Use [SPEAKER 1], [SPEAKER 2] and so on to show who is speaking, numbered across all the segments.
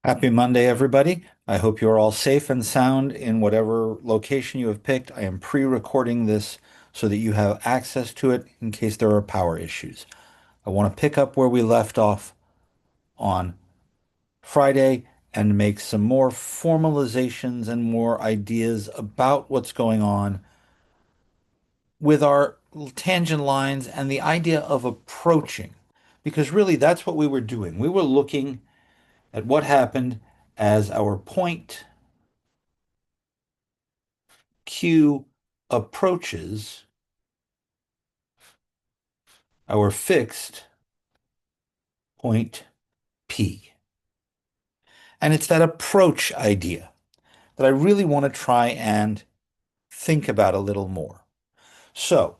[SPEAKER 1] Happy Monday, everybody. I hope you're all safe and sound in whatever location you have picked. I am pre-recording this so that you have access to it in case there are power issues. I want to pick up where we left off on Friday and make some more formalizations and more ideas about what's going on with our tangent lines and the idea of approaching. Because really, that's what we were doing. We were looking at what happened as our point Q approaches our fixed point P. And it's that approach idea that I really want to try and think about a little more. So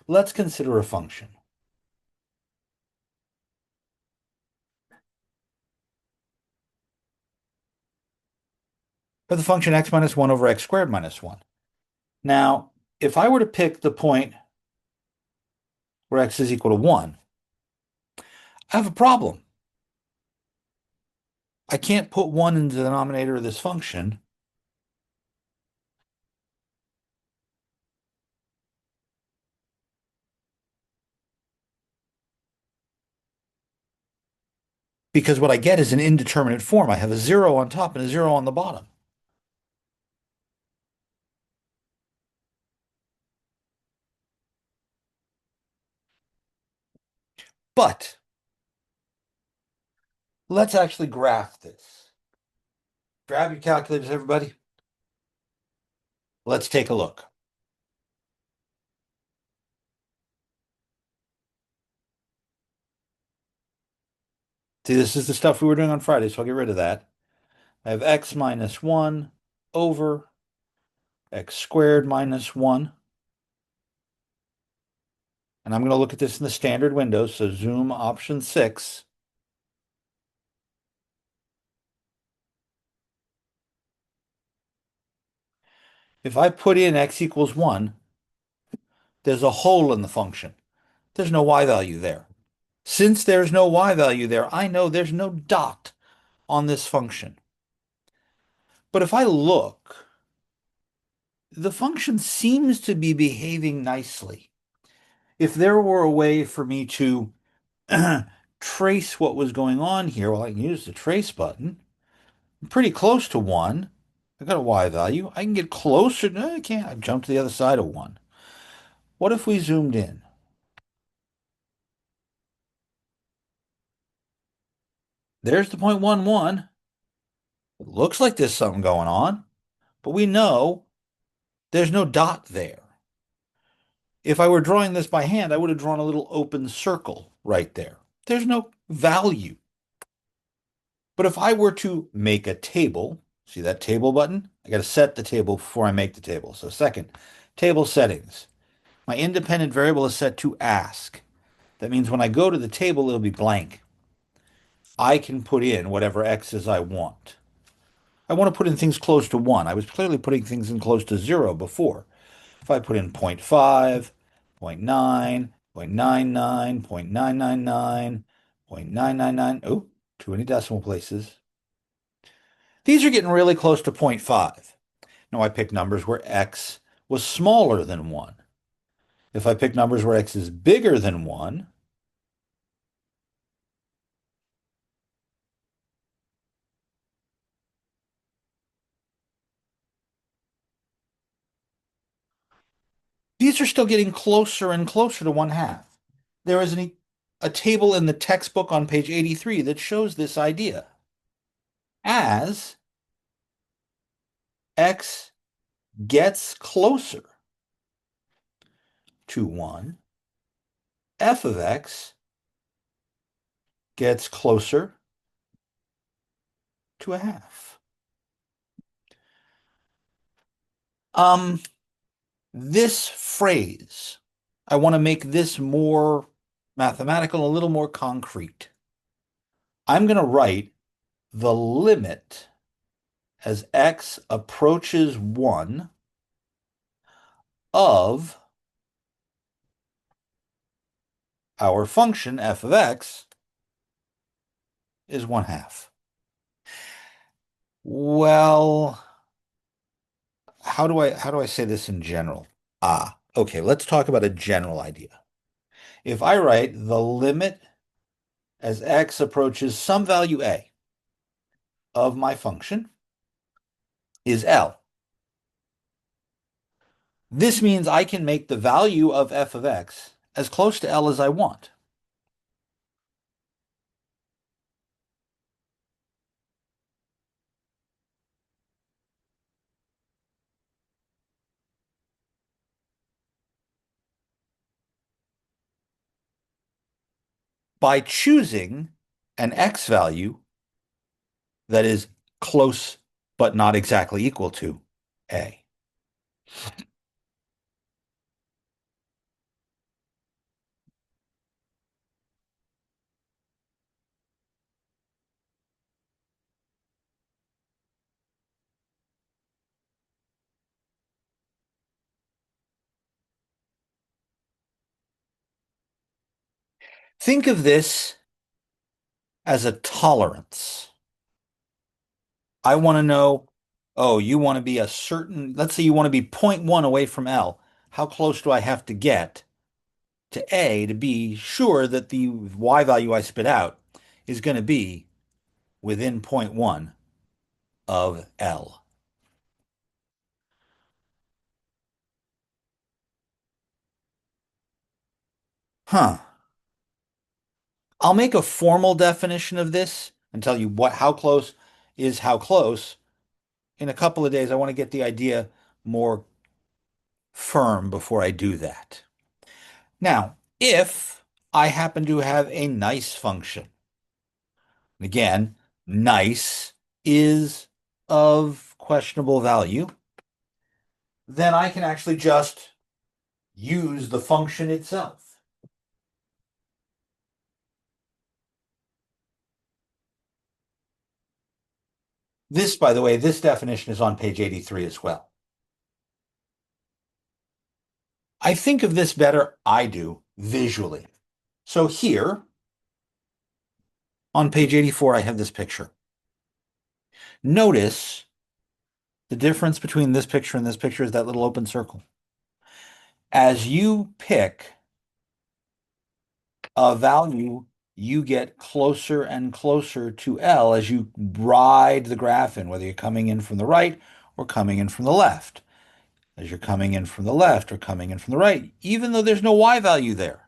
[SPEAKER 1] let's consider a function. For the function x minus 1 over x squared minus 1. Now, if I were to pick the point where x is equal to 1, I have a problem. I can't put 1 in the denominator of this function because what I get is an indeterminate form. I have a 0 on top and a 0 on the bottom. But let's actually graph this. Grab your calculators, everybody. Let's take a look. See, this is the stuff we were doing on Friday, so I'll get rid of that. I have x minus 1 over x squared minus 1. And I'm going to look at this in the standard window, so zoom option 6. If I put in x equals 1, there's a hole in the function. There's no y value there. Since there's no y value there, I know there's no dot on this function. But if I look, the function seems to be behaving nicely. If there were a way for me to trace what was going on here, well, I can use the trace button. I'm pretty close to 1. I got a y value. I can get closer. No, I can't. I've jumped to the other side of 1. What if we zoomed in? There's the 0.11. It looks like there's something going on, but we know there's no dot there. If I were drawing this by hand, I would have drawn a little open circle right there. There's no value. But if I were to make a table, see that table button? I got to set the table before I make the table. So second, table settings. My independent variable is set to ask. That means when I go to the table, it'll be blank. I can put in whatever x's I want. I want to put in things close to 1. I was clearly putting things in close to 0 before. If I put in 0.5, 0.9, 0.99, 0.999, 0.999, oh, too many decimal places. These are getting really close to 0.5. Now I pick numbers where x was smaller than 1. If I pick numbers where x is bigger than 1, these are still getting closer and closer to 1/2. There is a table in the textbook on page 83 that shows this idea. As x gets closer to 1, f of x gets closer to 1/2. Um, this phrase, I want to make this more mathematical, a little more concrete. I'm going to write the limit as x approaches 1 of our function f of x is 1/2. Well, how do I say this in general? Okay, let's talk about a general idea. If I write the limit as x approaches some value a of my function is L. This means I can make the value of f of x as close to L as I want. By choosing an x value that is close but not exactly equal to a. Think of this as a tolerance. I want to know, oh, you want to be a certain, let's say you want to be zero point 0.1 away from L. How close do I have to get to A to be sure that the Y value I spit out is going to be within zero point 0.1 of L? Huh. I'll make a formal definition of this and tell you how close is how close. In a couple of days, I want to get the idea more firm before I do that. Now, if I happen to have a nice function, again, nice is of questionable value, then I can actually just use the function itself. This, by the way, this definition is on page 83 as well. I think of this better, I do, visually. So here on page 84, I have this picture. Notice the difference between this picture and this picture is that little open circle. As you pick a value, you get closer and closer to L as you ride the graph in, whether you're coming in from the right or coming in from the left. As you're coming in from the left or coming in from the right, even though there's no Y value there.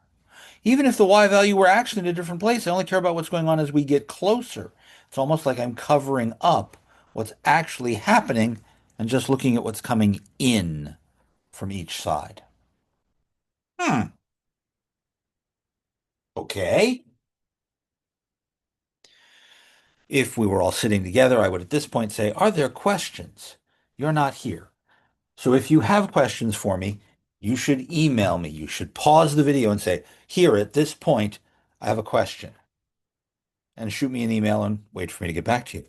[SPEAKER 1] Even if the Y value were actually in a different place, I only care about what's going on as we get closer. It's almost like I'm covering up what's actually happening and just looking at what's coming in from each side. Hmm. Okay. If we were all sitting together, I would at this point say, are there questions? You're not here. So if you have questions for me, you should email me. You should pause the video and say, here at this point, I have a question. And shoot me an email and wait for me to get back to you.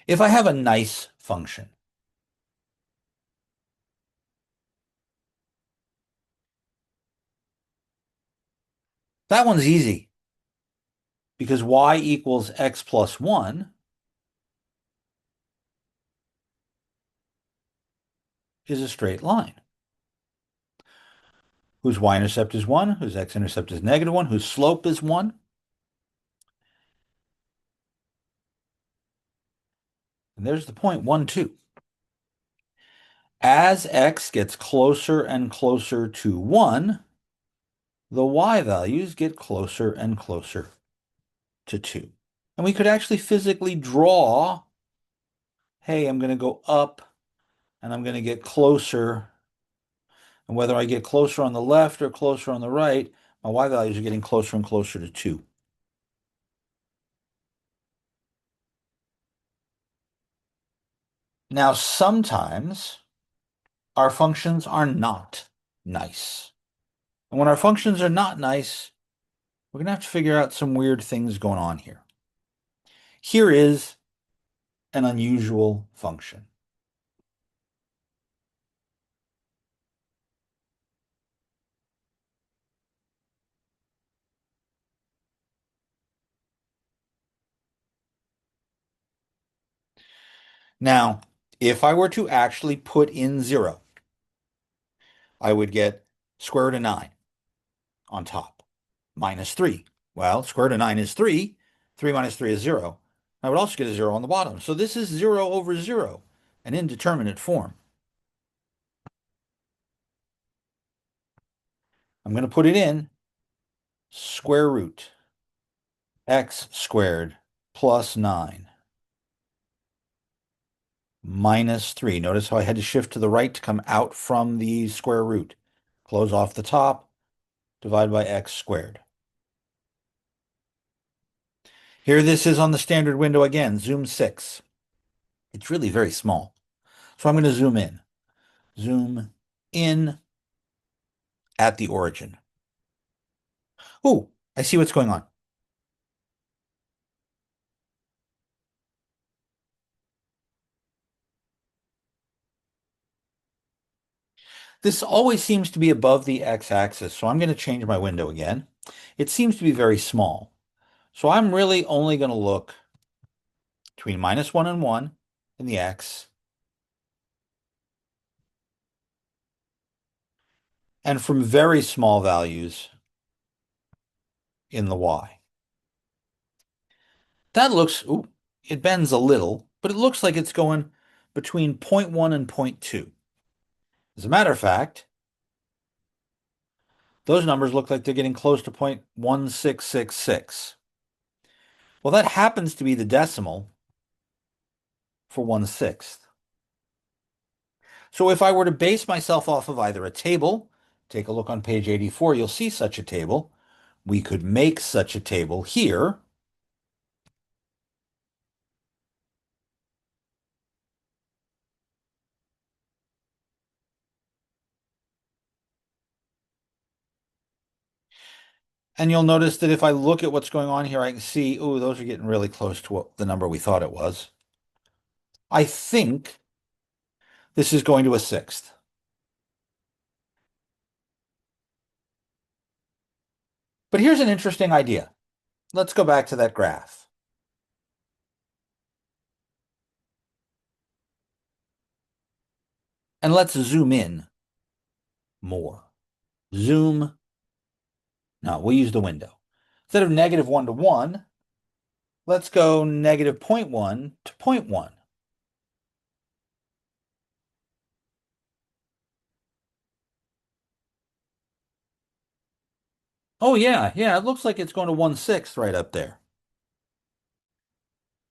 [SPEAKER 1] If I have a nice function, that one's easy because y equals x plus 1 is a straight line whose y-intercept is 1, whose x-intercept is -1, whose slope is 1. And there's the point 1, 2. As x gets closer and closer to 1, the y values get closer and closer to 2. And we could actually physically draw, hey, I'm going to go up and I'm going to get closer. And whether I get closer on the left or closer on the right, my y values are getting closer and closer to 2. Now, sometimes our functions are not nice. And when our functions are not nice, we're going to have to figure out some weird things going on here. Here is an unusual function. Now, if I were to actually put in 0, I would get square root of 9 on top, minus 3. Well, square root of 9 is 3. 3 minus 3 is 0. I would also get a 0 on the bottom. So this is 0 over 0, an indeterminate form. I'm going to put it in square root x squared plus 9 minus 3. Notice how I had to shift to the right to come out from the square root. Close off the top, divide by x squared. Here this is on the standard window again, zoom 6. It's really very small. So I'm going to zoom in. Zoom in at the origin. Oh, I see what's going on. This always seems to be above the x-axis, so I'm going to change my window again. It seems to be very small. So I'm really only going to look between minus 1 and 1 in the x, and from very small values in the y. That looks, ooh, it bends a little, but it looks like it's going between 0.1 and 0.2. As a matter of fact, those numbers look like they're getting close to 0.1666. Well, that happens to be the decimal for 1/6. So if I were to base myself off of either a table, take a look on page 84, you'll see such a table. We could make such a table here. And you'll notice that if I look at what's going on here, I can see, oh, those are getting really close to what the number we thought it was. I think this is going to a 1/6. But here's an interesting idea. Let's go back to that graph. And let's zoom in more. Zoom. No, we'll use the window. Instead of negative 1 to 1, let's go negative 0.1 to 0.1. Oh, yeah, it looks like it's going to 1/6 right up there.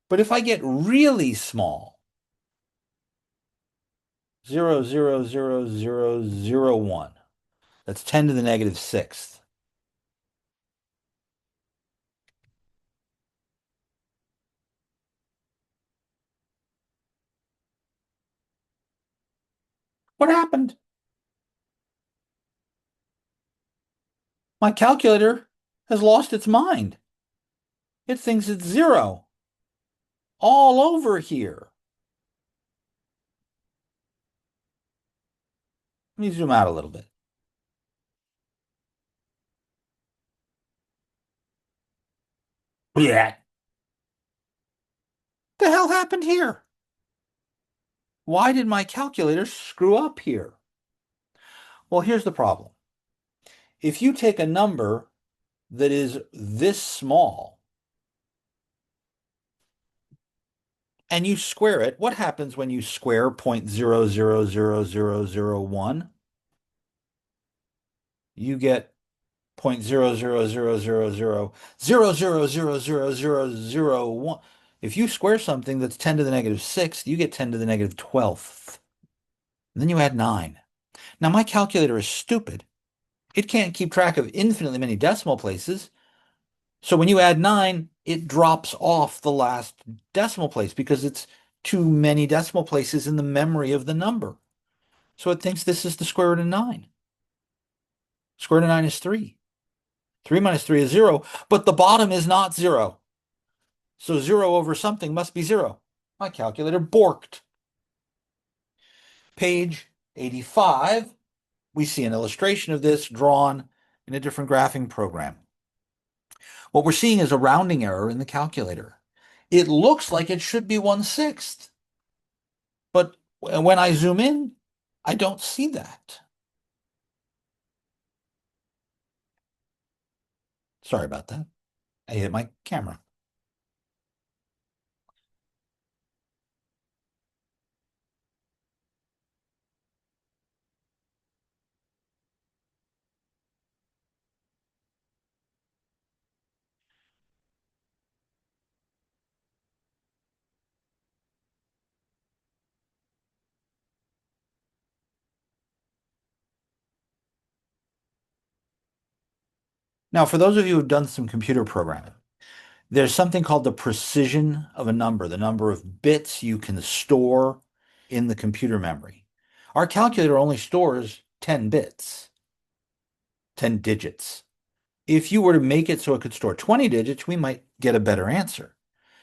[SPEAKER 1] But if I get really small, 0.00001, that's 10 to the negative 6th. What happened? My calculator has lost its mind. It thinks it's 0 all over here. Let me zoom out a little bit. Yeah. The hell happened here? Why did my calculator screw up here? Well, here's the problem. If you take a number that is this small and you square it, what happens when you square 0.000001? You get 0.0000000001. If you square something that's 10 to the negative 6th, you get 10 to the negative 12th. And then you add 9. Now, my calculator is stupid. It can't keep track of infinitely many decimal places. So when you add 9, it drops off the last decimal place because it's too many decimal places in the memory of the number. So it thinks this is the square root of 9. Square root of 9 is 3. 3 minus 3 is 0, but the bottom is not 0. So 0 over something must be 0. My calculator borked. Page 85, we see an illustration of this drawn in a different graphing program. What we're seeing is a rounding error in the calculator. It looks like it should be 1/6. When I zoom in, I don't see that. Sorry about that. I hit my camera. Now, for those of you who've done some computer programming, there's something called the precision of a number, the number of bits you can store in the computer memory. Our calculator only stores 10 bits, 10 digits. If you were to make it so it could store 20 digits, we might get a better answer.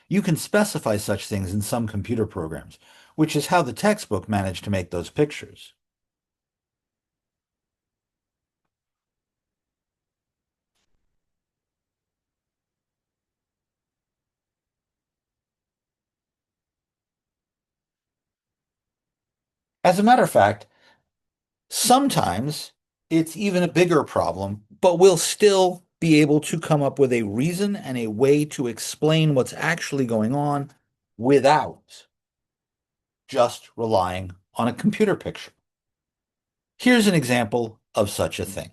[SPEAKER 1] You can specify such things in some computer programs, which is how the textbook managed to make those pictures. As a matter of fact, sometimes it's even a bigger problem, but we'll still be able to come up with a reason and a way to explain what's actually going on without just relying on a computer picture. Here's an example of such a thing.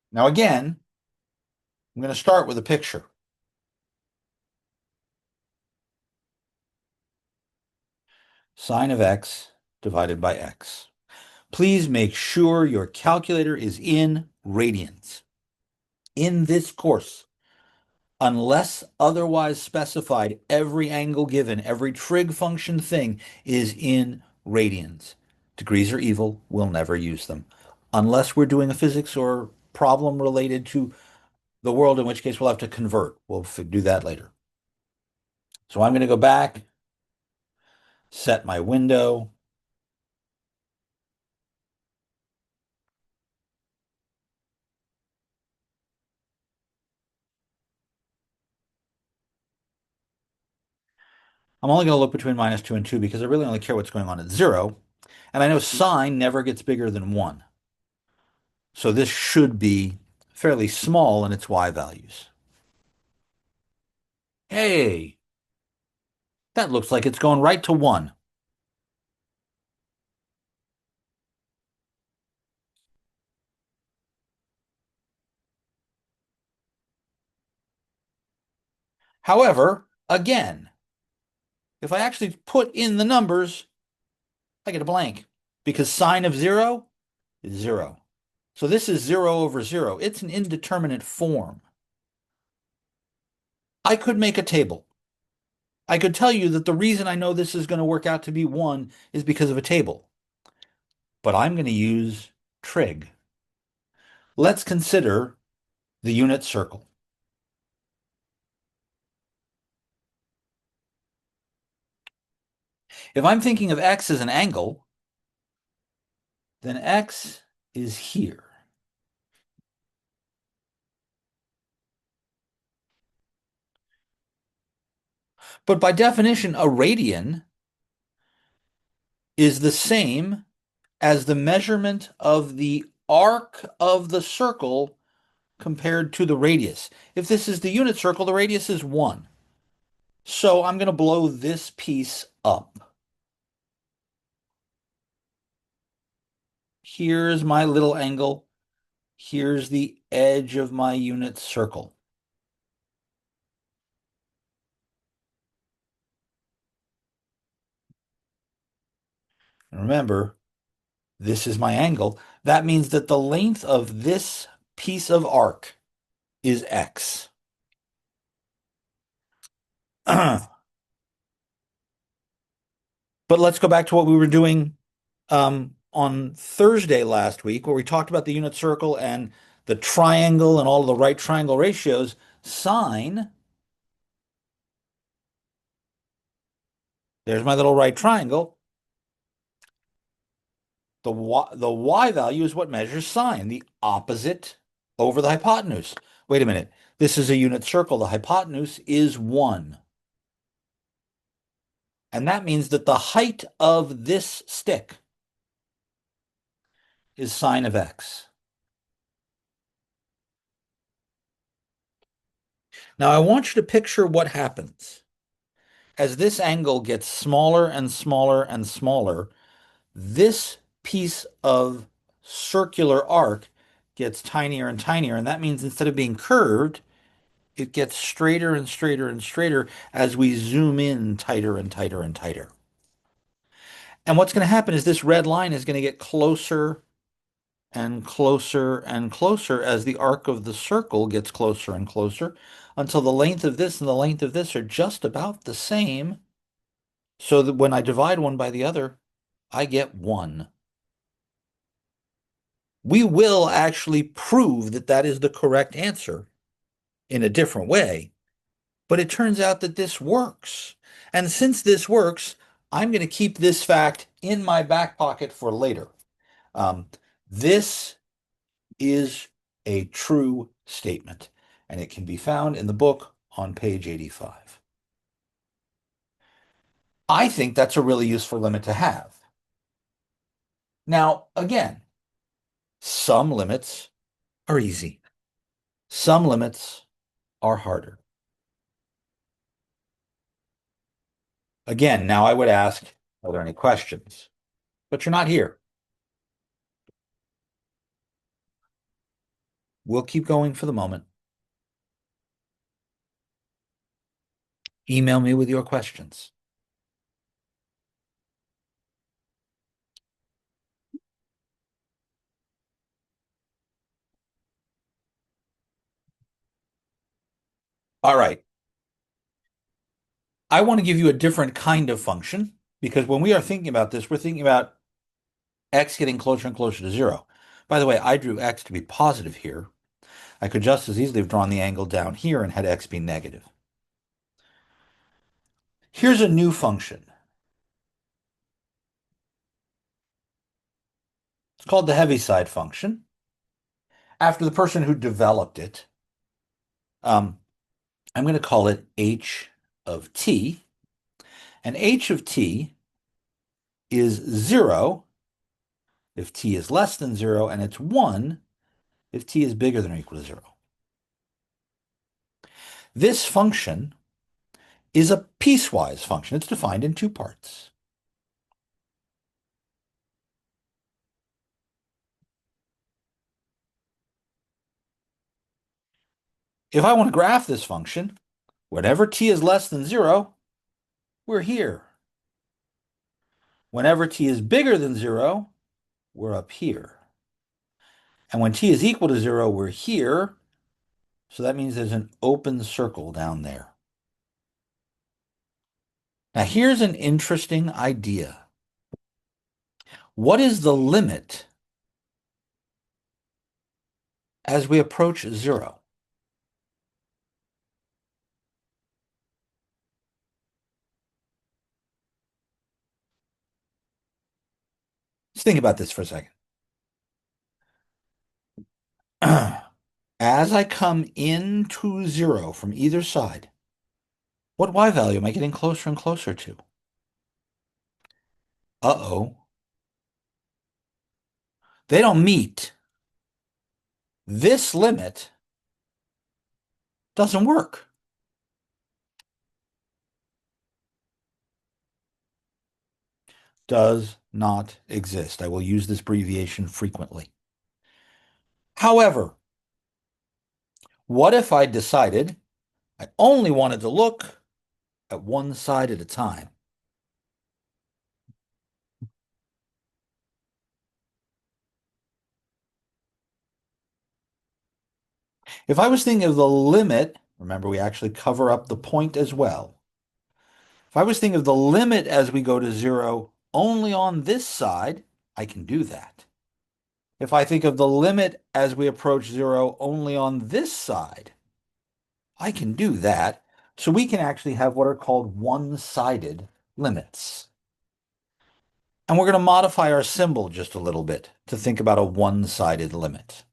[SPEAKER 1] Now, again, I'm going to start with a picture. Sine of x divided by x. Please make sure your calculator is in radians. In this course, unless otherwise specified, every angle given, every trig function thing is in radians. Degrees are evil, we'll never use them. Unless we're doing a physics or problem related to the world, in which case we'll have to convert. We'll do that later. So I'm going to go back, set my window. I'm only going to look between -2 and 2 because I really only care what's going on at 0. And I know sine never gets bigger than 1. So this should be fairly small in its y values. Hey, that looks like it's going right to 1. However, again, if I actually put in the numbers, I get a blank because sine of 0 is 0. So this is 0 over 0. It's an indeterminate form. I could make a table. I could tell you that the reason I know this is going to work out to be 1 is because of a table. But I'm going to use trig. Let's consider the unit circle. If I'm thinking of x as an angle, then x is here. But by definition, a radian is the same as the measurement of the arc of the circle compared to the radius. If this is the unit circle, the radius is 1. So I'm going to blow this piece up. Here's my little angle. Here's the edge of my unit circle. And remember, this is my angle. That means that the length of this piece of arc is x. But let's go back to what we were doing on Thursday last week, where we talked about the unit circle and the triangle and all of the right triangle ratios. Sine, there's my little right triangle. the y value is what measures sine, the opposite over the hypotenuse. Wait a minute. This is a unit circle. The hypotenuse is 1. And that means that the height of this stick is sine of x. Now I want you to picture what happens. As this angle gets smaller and smaller and smaller, this piece of circular arc gets tinier and tinier. And that means instead of being curved, it gets straighter and straighter and straighter as we zoom in tighter and tighter and tighter. And what's going to happen is this red line is going to get closer and closer and closer as the arc of the circle gets closer and closer until the length of this and the length of this are just about the same. So that when I divide one by the other, I get 1. We will actually prove that that is the correct answer in a different way, but it turns out that this works. And since this works, I'm going to keep this fact in my back pocket for later. This is a true statement, and it can be found in the book on page 85. I think that's a really useful limit to have. Now, again, some limits are easy. Some limits are harder. Again, now I would ask, are there any questions? But you're not here. We'll keep going for the moment. Email me with your questions. All right. I want to give you a different kind of function because when we are thinking about this, we're thinking about x getting closer and closer to 0. By the way, I drew x to be positive here. I could just as easily have drawn the angle down here and had x be negative. Here's a new function. It's called the Heaviside function, after the person who developed it. I'm going to call it h of t. And h of t is 0 if t is less than 0, and it's 1 if t is bigger than or equal to 0. This function is a piecewise function. It's defined in 2 parts. If I want to graph this function, whenever t is less than 0, we're here. Whenever t is bigger than 0, we're up here. And when t is equal to 0, we're here. So that means there's an open circle down there. Now here's an interesting idea. What is the limit as we approach 0? Let's think about this for a second. As I come into 0 from either side, what y value am I getting closer and closer to? Uh-oh. They don't meet. This limit doesn't work. Does not exist. I will use this abbreviation frequently. However, what if I decided I only wanted to look at one side at a time? If I was thinking of the limit, remember we actually cover up the point as well. If I was thinking of the limit as we go to 0 only on this side, I can do that. If I think of the limit as we approach 0 only on this side, I can do that. So we can actually have what are called one-sided limits. And we're going to modify our symbol just a little bit to think about a one-sided limit.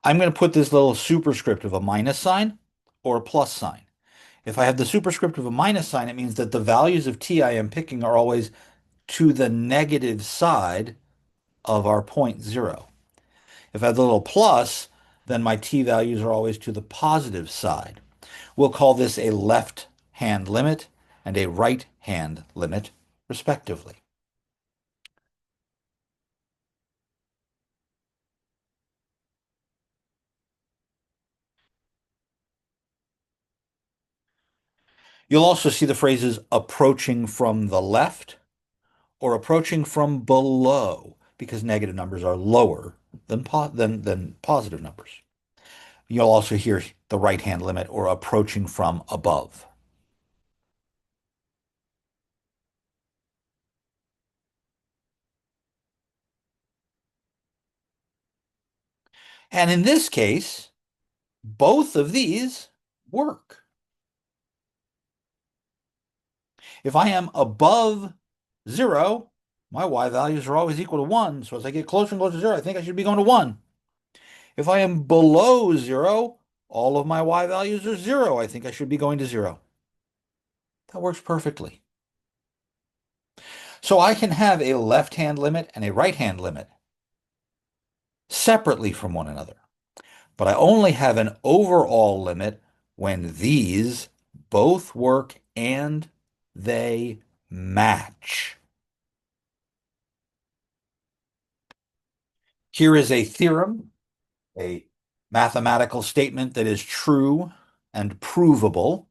[SPEAKER 1] I'm going to put this little superscript of a minus sign or a plus sign. If I have the superscript of a minus sign, it means that the values of t I am picking are always to the negative side of our point 0. If I have the little plus, then my t values are always to the positive side. We'll call this a left-hand limit and a right-hand limit, respectively. You'll also see the phrases approaching from the left or approaching from below, because negative numbers are lower than positive numbers. You'll also hear the right-hand limit or approaching from above. And in this case, both of these work. If I am above 0, my y values are always equal to 1. So as I get closer and closer to 0, I think I should be going to 1. If I am below 0, all of my y values are 0. I think I should be going to 0. That works perfectly. So I can have a left-hand limit and a right-hand limit separately from one another. But I only have an overall limit when these both work and they match. Here is a theorem, a mathematical statement that is true and provable.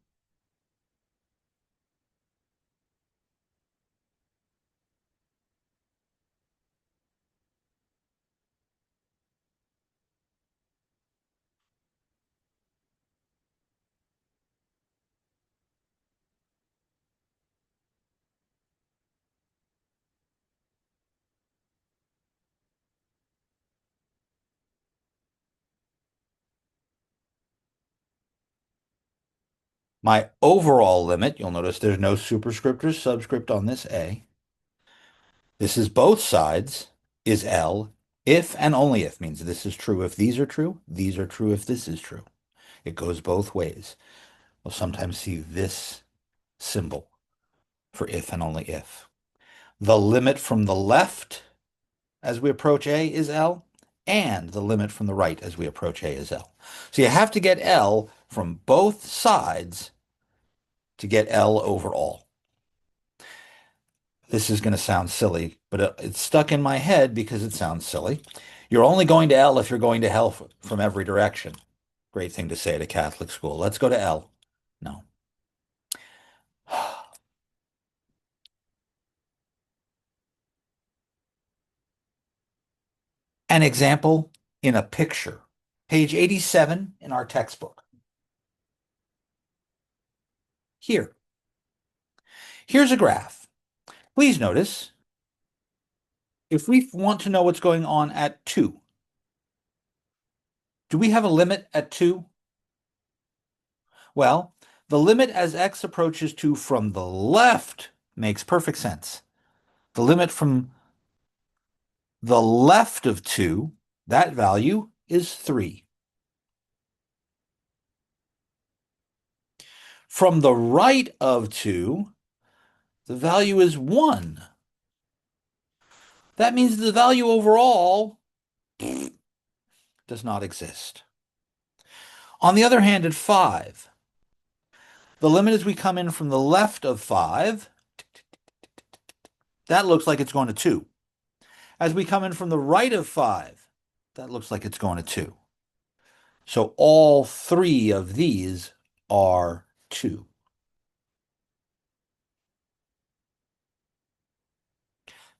[SPEAKER 1] My overall limit, you'll notice there's no superscript or subscript on this A. This is both sides, is L, if and only if, means this is true if these are true if this is true. It goes both ways. We'll sometimes see this symbol for if and only if. The limit from the left as we approach A is L, and the limit from the right as we approach A is L. So you have to get L from both sides to get L overall. This is going to sound silly, but it's stuck in my head because it sounds silly. You're only going to L if you're going to hell from every direction. Great thing to say at a Catholic school. Let's go to L. No. An example in a picture. Page 87 in our textbook. Here. Here's a graph. Please notice, if we want to know what's going on at 2, do we have a limit at 2? Well, the limit as x approaches 2 from the left makes perfect sense. The limit from the left of 2, that value is 3. From the right of 2, the value is 1. That means the value overall does not exist. On the other hand, at 5, the limit as we come in from the left of 5, that looks like it's going to 2. As we come in from the right of 5, that looks like it's going to 2. So all 3 of these are 2.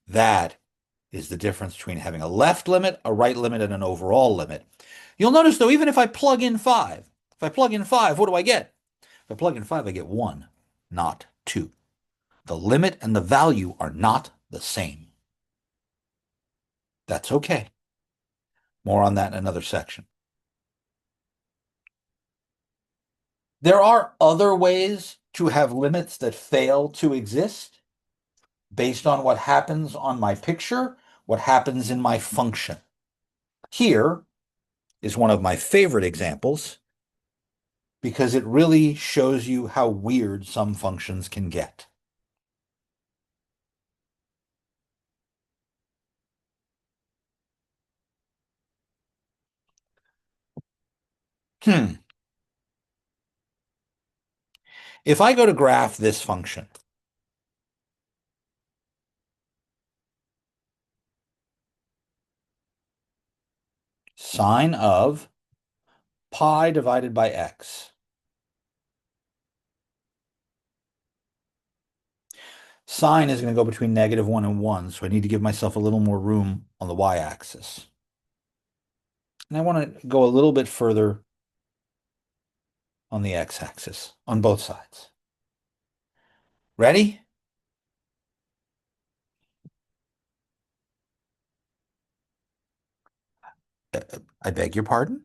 [SPEAKER 1] That is the difference between having a left limit, a right limit, and an overall limit. You'll notice, though, even if I plug in 5, what do I get? If I plug in 5, I get 1, not 2. The limit and the value are not the same. That's okay. More on that in another section. There are other ways to have limits that fail to exist based on what happens on my picture, what happens in my function. Here is one of my favorite examples because it really shows you how weird some functions can get. Hmm. If I go to graph this function, sine of pi divided by x. Sine is going to go between -1 and 1, so I need to give myself a little more room on the y-axis. And I want to go a little bit further on the x-axis on both sides. Ready? I beg your pardon?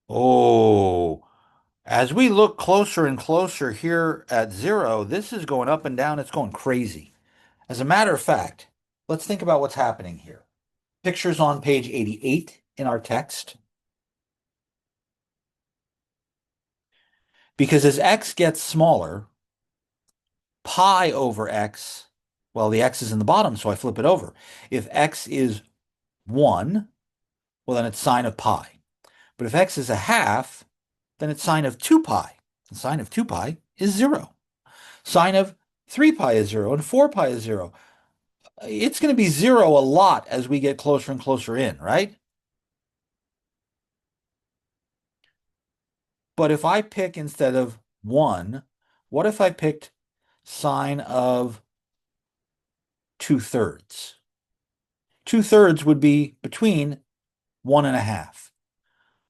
[SPEAKER 1] Oh, as we look closer and closer here at 0, this is going up and down. It's going crazy. As a matter of fact, let's think about what's happening here. Pictures on page 88 in our text. Because as x gets smaller, pi over x, well, the x is in the bottom, so I flip it over. If x is 1, well, then it's sine of pi. But if x is a half, then it's sine of 2 pi. And sine of 2 pi is 0. Sine of 3 pi is 0, and 4 pi is 0. It's going to be 0 a lot as we get closer and closer in, right? But if I pick instead of 1, what if I picked sine of 2/3? 2/3 would be between 1 and a half.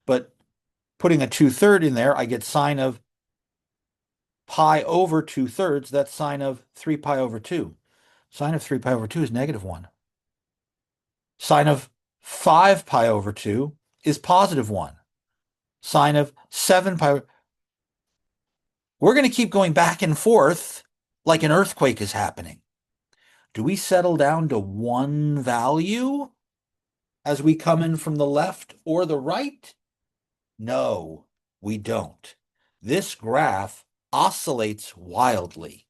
[SPEAKER 1] But putting a 2/3 in there, I get sine of pi over 2/3. That's sine of 3 pi over 2. Sine of 3 pi over 2 is -1. Sine of 5 pi over 2 is +1. Sine of 7 pi. We're going to keep going back and forth like an earthquake is happening. Do we settle down to one value as we come in from the left or the right? No, we don't. This graph oscillates wildly.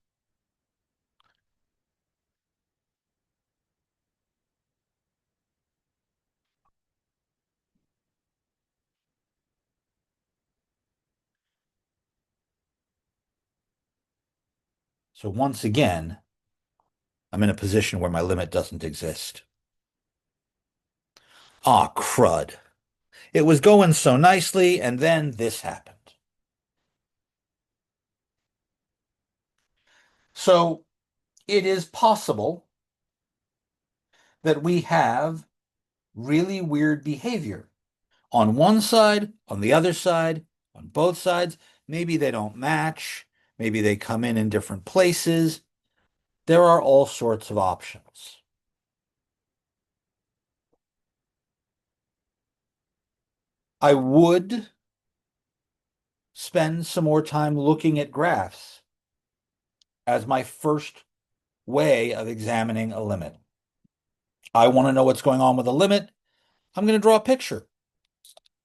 [SPEAKER 1] So once again, I'm in a position where my limit doesn't exist. Ah, crud. It was going so nicely, and then this happened. So it is possible that we have really weird behavior on one side, on the other side, on both sides. Maybe they don't match. Maybe they come in different places. There are all sorts of options. I would spend some more time looking at graphs as my first way of examining a limit. I want to know what's going on with a limit. I'm going to draw a picture,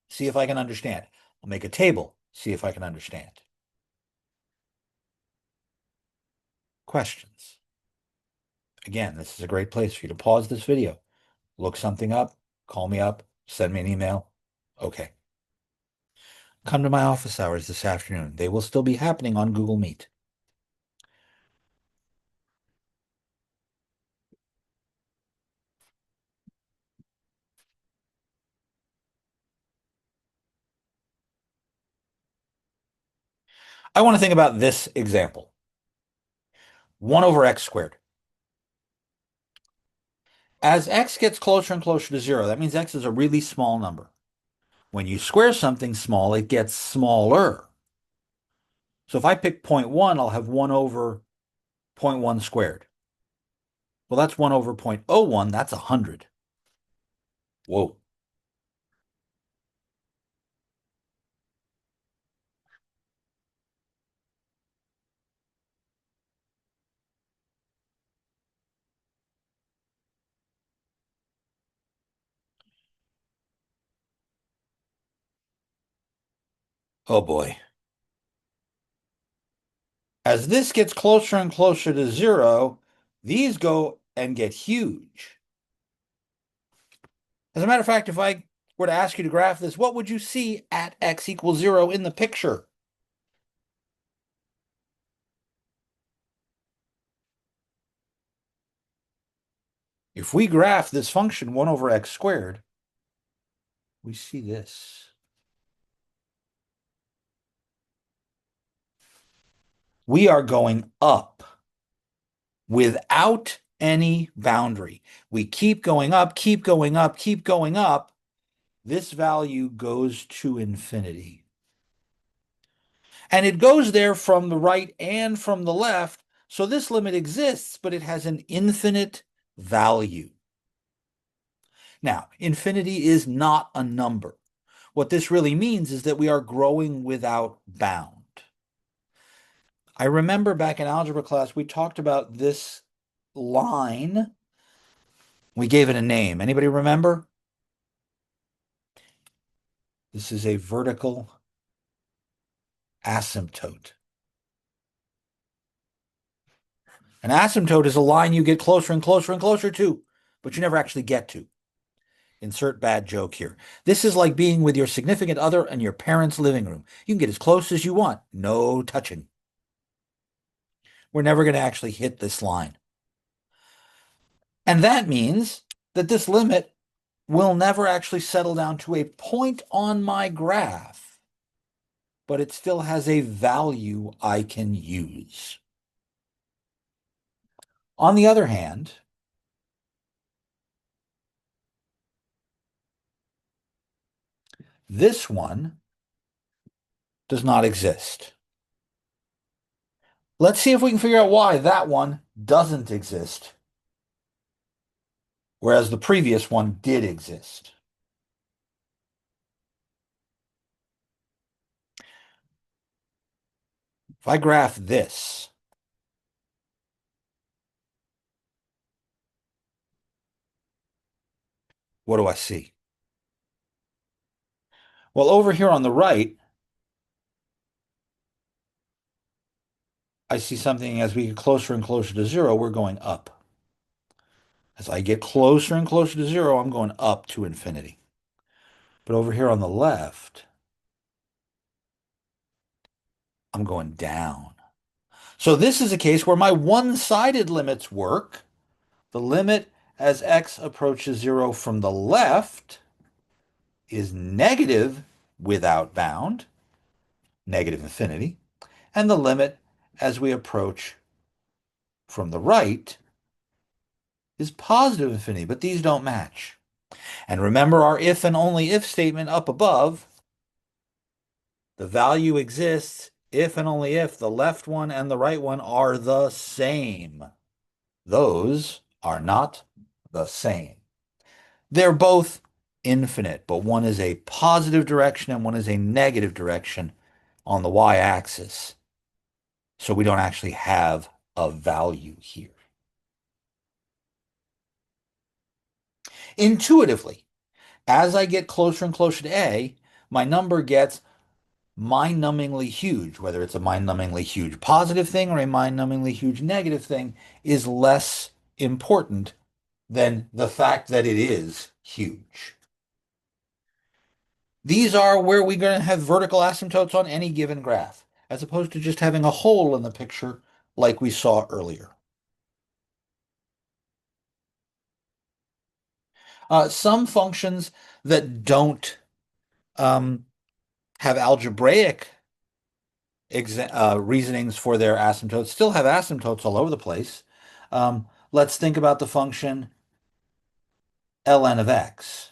[SPEAKER 1] see if I can understand. I'll make a table, see if I can understand. Questions? Again, this is a great place for you to pause this video, look something up, call me up, send me an email. Okay. Come to my office hours this afternoon. They will still be happening on Google Meet. I want to think about this example. 1 over x squared. As x gets closer and closer to 0, that means x is a really small number. When you square something small, it gets smaller. So if I pick zero point 0.1, I'll have 1 over zero point 0.1 squared. Well, that's 1 over zero point zero 0.01. That's 100. Whoa. Oh boy. As this gets closer and closer to zero, these go and get huge. As a matter of fact, if I were to ask you to graph this, what would you see at x equals 0 in the picture? If we graph this function 1 over x squared, we see this. We are going up without any boundary. We keep going up, keep going up, keep going up. This value goes to infinity. And it goes there from the right and from the left. So this limit exists, but it has an infinite value. Now, infinity is not a number. What this really means is that we are growing without bound. I remember back in algebra class, we talked about this line. We gave it a name. Anybody remember? This is a vertical asymptote. An asymptote is a line you get closer and closer and closer to, but you never actually get to. Insert bad joke here. This is like being with your significant other in your parents' living room. You can get as close as you want. No touching. We're never going to actually hit this line. And that means that this limit will never actually settle down to a point on my graph, but it still has a value I can use. On the other hand, this one does not exist. Let's see if we can figure out why that one doesn't exist, whereas the previous one did exist. If I graph this, what do I see? Well, over here on the right, I see something as we get closer and closer to zero, we're going up. As I get closer and closer to zero, I'm going up to infinity. But over here on the left, I'm going down. So this is a case where my one-sided limits work. The limit as x approaches zero from the left is negative without bound, negative infinity, and the limit as we approach from the right is positive infinity, but these don't match. And remember our if and only if statement up above. The value exists if and only if the left one and the right one are the same. Those are not the same. They're both infinite, but one is a positive direction and one is a negative direction on the y-axis. So we don't actually have a value here. Intuitively, as I get closer and closer to A, my number gets mind-numbingly huge. Whether it's a mind-numbingly huge positive thing or a mind-numbingly huge negative thing is less important than the fact that it is huge. These are where we're going to have vertical asymptotes on any given graph, as opposed to just having a hole in the picture like we saw earlier. Some functions that don't have algebraic reasonings for their asymptotes still have asymptotes all over the place. Let's think about the function ln of x.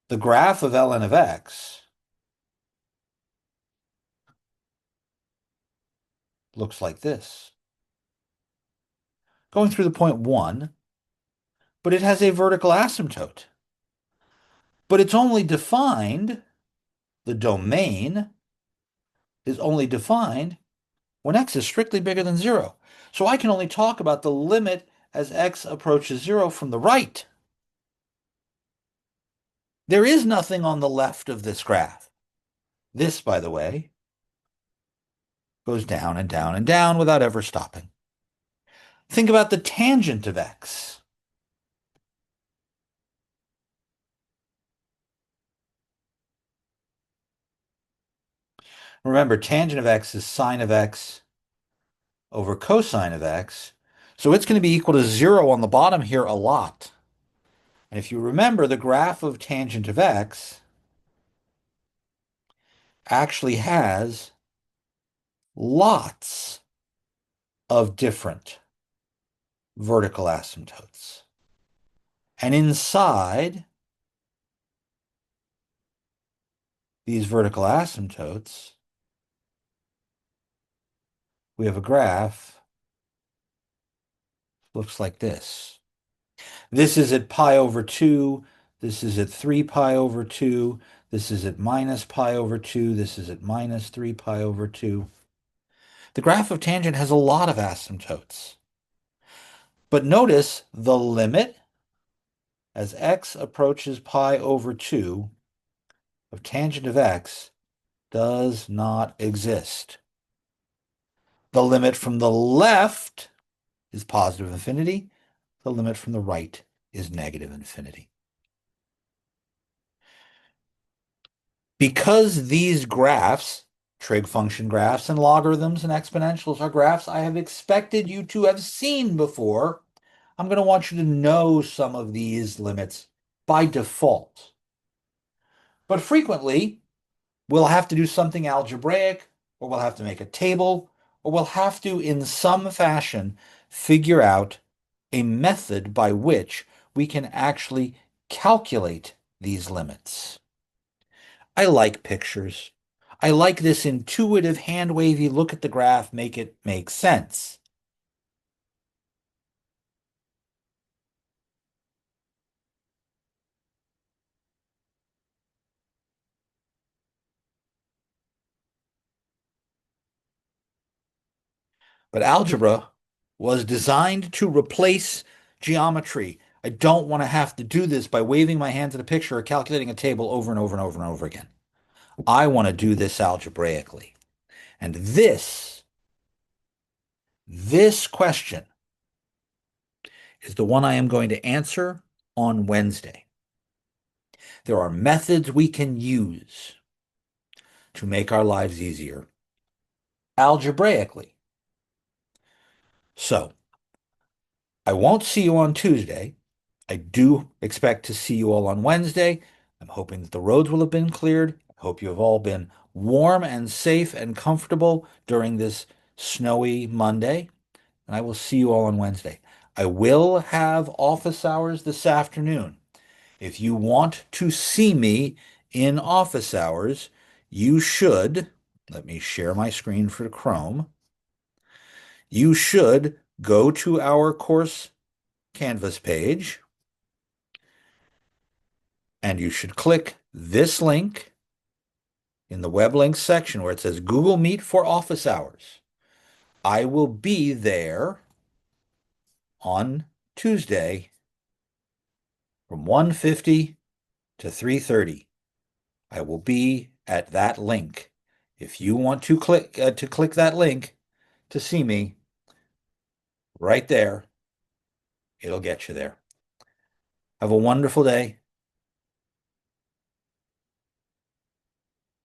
[SPEAKER 1] The graph of ln of x looks like this. Going through the point 1, but it has a vertical asymptote. But it's only defined, the domain is only defined when x is strictly bigger than 0. So I can only talk about the limit as x approaches 0 from the right. There is nothing on the left of this graph. This, by the way, goes down and down and down without ever stopping. Think about the tangent of x. Remember, tangent of x is sine of x over cosine of x. So it's going to be equal to 0 on the bottom here a lot. And if you remember, the graph of tangent of x actually has lots of different vertical asymptotes. And inside these vertical asymptotes, we have a graph looks like this. This is at pi over 2. This is at 3 pi over 2. This is at minus pi over 2. This is at minus 3 pi over 2. The graph of tangent has a lot of asymptotes. But notice the limit as x approaches pi over 2 of tangent of x does not exist. The limit from the left is positive infinity. The limit from the right is negative infinity. Because these graphs, trig function graphs and logarithms and exponentials are graphs I have expected you to have seen before, I'm going to want you to know some of these limits by default. But frequently, we'll have to do something algebraic, or we'll have to make a table, or we'll have to, in some fashion, figure out a method by which we can actually calculate these limits. I like pictures. I like this intuitive hand-wavy look at the graph, make it make sense. But algebra was designed to replace geometry. I don't want to have to do this by waving my hands at a picture or calculating a table over and over and over and over again. I want to do this algebraically. And this question is the one I am going to answer on Wednesday. There are methods we can use to make our lives easier algebraically. So, I won't see you on Tuesday. I do expect to see you all on Wednesday. I'm hoping that the roads will have been cleared. I hope you have all been warm and safe and comfortable during this snowy Monday. And I will see you all on Wednesday. I will have office hours this afternoon. If you want to see me in office hours, you should, let me share my screen for Chrome. You should go to our course Canvas page and you should click this link in the web links section where it says Google Meet for office hours. I will be there on Tuesday from 1:50 to 3:30. I will be at that link. If you want to click that link to see me right there, it'll get you there. Have a wonderful day.